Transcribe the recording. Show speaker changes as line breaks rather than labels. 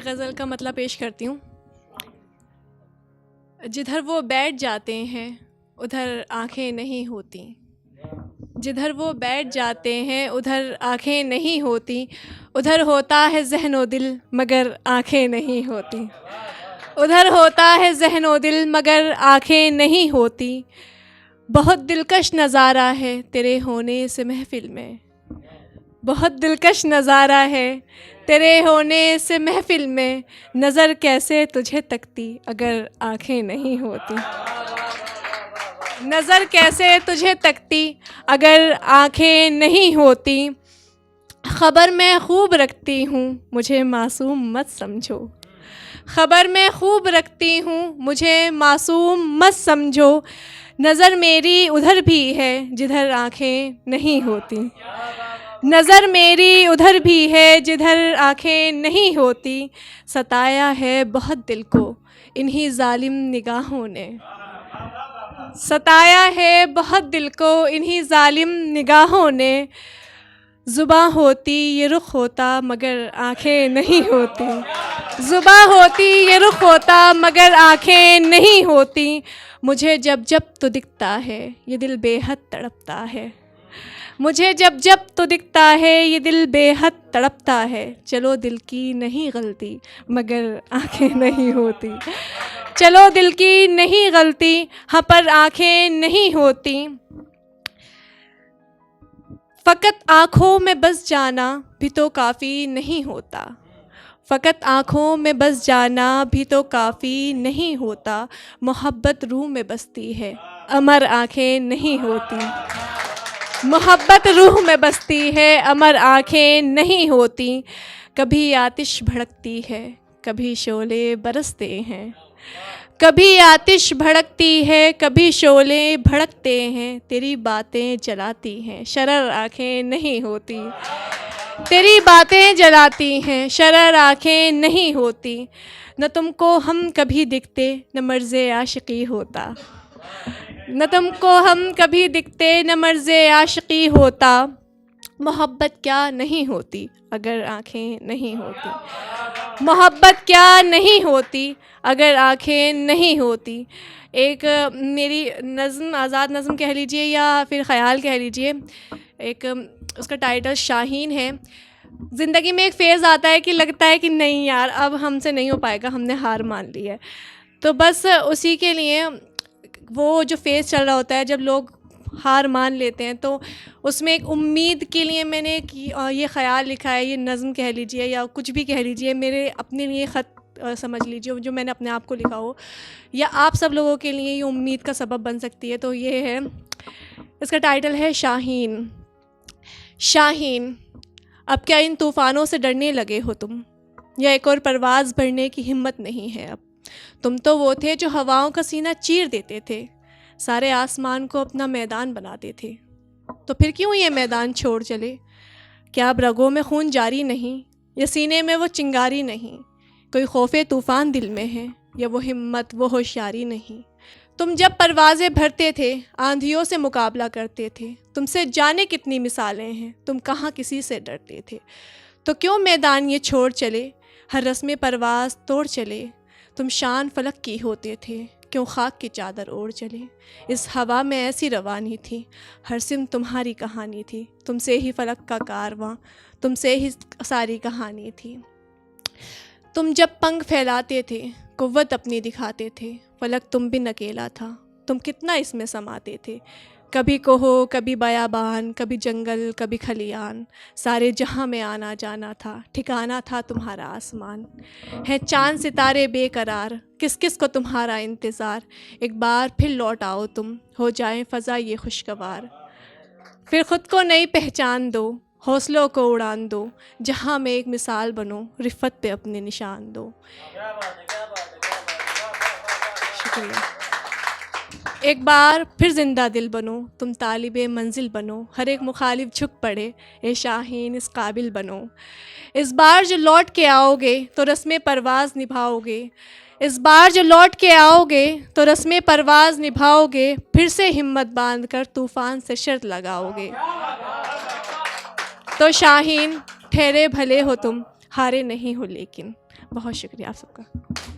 गज़ल का मतलब पेश करती हूँ। जिधर वो बैठ जाते हैं उधर आँखें नहीं होती, जिधर वो बैठ जाते हैं उधर आँखें नहीं होती, उधर होता है ज़हन व दिल मगर आँखें नहीं होती, उधर होता है ज़हन व दिल मगर आँखें नहीं होती। बहुत दिलकश नज़ारा है तेरे होने से महफ़िल में, बहुत दिलकश नज़ारा है तेरे होने से महफ़िल में, नज़र कैसे तुझे तकती अगर आँखें नहीं होती, नज़र कैसे तुझे तकती अगर आँखें नहीं होती। ख़बर मैं खूब रखती हूँ मुझे मासूम मत समझो, ख़बर मैं खूब रखती हूँ मुझे मासूम मत समझो, नज़र मेरी उधर भी है जिधर आँखें नहीं होती, नज़र मेरी उधर भी है जिधर आँखें नहीं होती। सताया है बहुत दिल को इन्हीं ज़ालिम निगाहों ने, सताया है बहुत दिल को इन्हीं ज़ालिम निगाहों ने, ज़ुबां होती ये रुख़ होता मगर आँखें नहीं होती, ज़ुबां होती ये रुख़ होता मगर आँखें नहीं होती। मुझे जब जब तो दिखता है ये दिल बेहद तड़पता है, मुझे जब जब तो दिखता है ये दिल बेहद तड़पता है। चलो दिल की नहीं गलती मगर आँखें नहीं होती, चलो दिल की नहीं गलती हाँ पर आँखें नहीं होती। फ़कत आँखों में बस जाना भी तो काफ़ी नहीं होता, फ़कत आँखों में बस जाना भी तो काफ़ी नहीं होता, मोहब्बत रूह में बसती है अमर आँखें नहीं होती, मोहब्बत रूह में बसती है अमर आँखें नहीं होती। कभी आतिश भड़कती है कभी शोले बरसते हैं, कभी आतिश भड़कती है कभी शोले भड़कते हैं, तेरी बातें जलाती हैं शरर आँखें नहीं होती, तेरी बातें जलाती हैं शरर आँखें नहीं होती। न तुमको हम कभी दिखते न मर्ज़े आशिक़ी होता, न तुमको हम कभी दिखते न मर्ज़े आशिक़ी होता, मोहब्बत क्या नहीं होती अगर आँखें नहीं होती, मोहब्बत क्या नहीं होती अगर आँखें नहीं होती। एक मेरी नज़्म आज़ाद नज़्म कह लीजिए या फिर ख़याल कह लीजिए, एक उसका टाइटल शाहीन है। ज़िंदगी में एक फ़ेज़ आता है कि लगता है कि नहीं यार अब हमसे नहीं हो पाएगा, हमने हार मान ली है, तो बस उसी के लिए वो जो फ़ेज़ चल रहा होता है जब लोग हार मान लेते हैं तो उसमें एक उम्मीद के लिए मैंने ये ख़याल लिखा है, ये नज़्म कह लीजिए या कुछ भी कह लीजिए, मेरे अपने लिए ख़त समझ लीजिए जो मैंने अपने आप को लिखा हो या आप सब लोगों के लिए ये उम्मीद का सबब बन सकती है। तो ये है, इसका टाइटल है शाहीन। शाहीन अब क्या इन तूफ़ानों से डरने लगे हो तुम, या एक और परवाज़ भरने की हिम्मत नहीं है अब। तुम तो वो थे जो हवाओं का सीना चीर देते थे, सारे आसमान को अपना मैदान बनाते थे, तो फिर क्यों ये मैदान छोड़ चले। क्या अब रगों में खून जारी नहीं या सीने में वो चिंगारी नहीं, कोई खौफ़े तूफ़ान दिल में है या वो हिम्मत वो होशियारी नहीं। तुम जब परवाज़ें भरते थे आंधियों से मुकाबला करते थे, तुमसे जाने कितनी मिसालें हैं, तुम कहाँ किसी से डरते थे, तो क्यों मैदान ये छोड़ चले, हर रस्म परवाज़ तोड़ चले। तुम शान फलक की होते थे, क्यों खाक की चादर ओढ़ चले। इस हवा में ऐसी रवानी थी, हर सिम तुम्हारी कहानी थी, तुमसे ही फलक का कारवां, तुमसे ही सारी कहानी थी। तुम जब पंख फैलाते थे कुव्वत अपनी दिखाते थे, फलक तुम बिन अकेला था, तुम कितना इसमें समाते थे। कभी कोहो कभी बयाबान, कभी जंगल कभी खलियान, सारे जहां में आना जाना था, ठिकाना था तुम्हारा आसमान। है चांद सितारे बेकरार, किस किस को तुम्हारा इंतज़ार, एक बार फिर लौट आओ तुम, हो जाए फ़ज़ा ये खुशगवार। फिर ख़ुद को नई पहचान दो, हौसलों को उड़ान दो, जहां में एक मिसाल बनो, रिफ़त पे अपने निशान दो। शुक्रिया। एक बार फिर ज़िंदा दिल बनो, तुम तालिबे मंजिल बनो, हर एक मुखालिफ झुक पड़े, ए शाहीन इस काबिल बनो। इस बार जो लौट के आओगे तो रस्म परवाज़ निभाओगे, इस बार जो लौट के आओगे तो रस्म परवाज़ निभाओगे, फिर से हिम्मत बांध कर तूफ़ान से शर्त लगाओगे। तो शाहीन ठहरे भले हो तुम, हारे नहीं हो लेकिन, बहुत शुक्रिया आप सबका।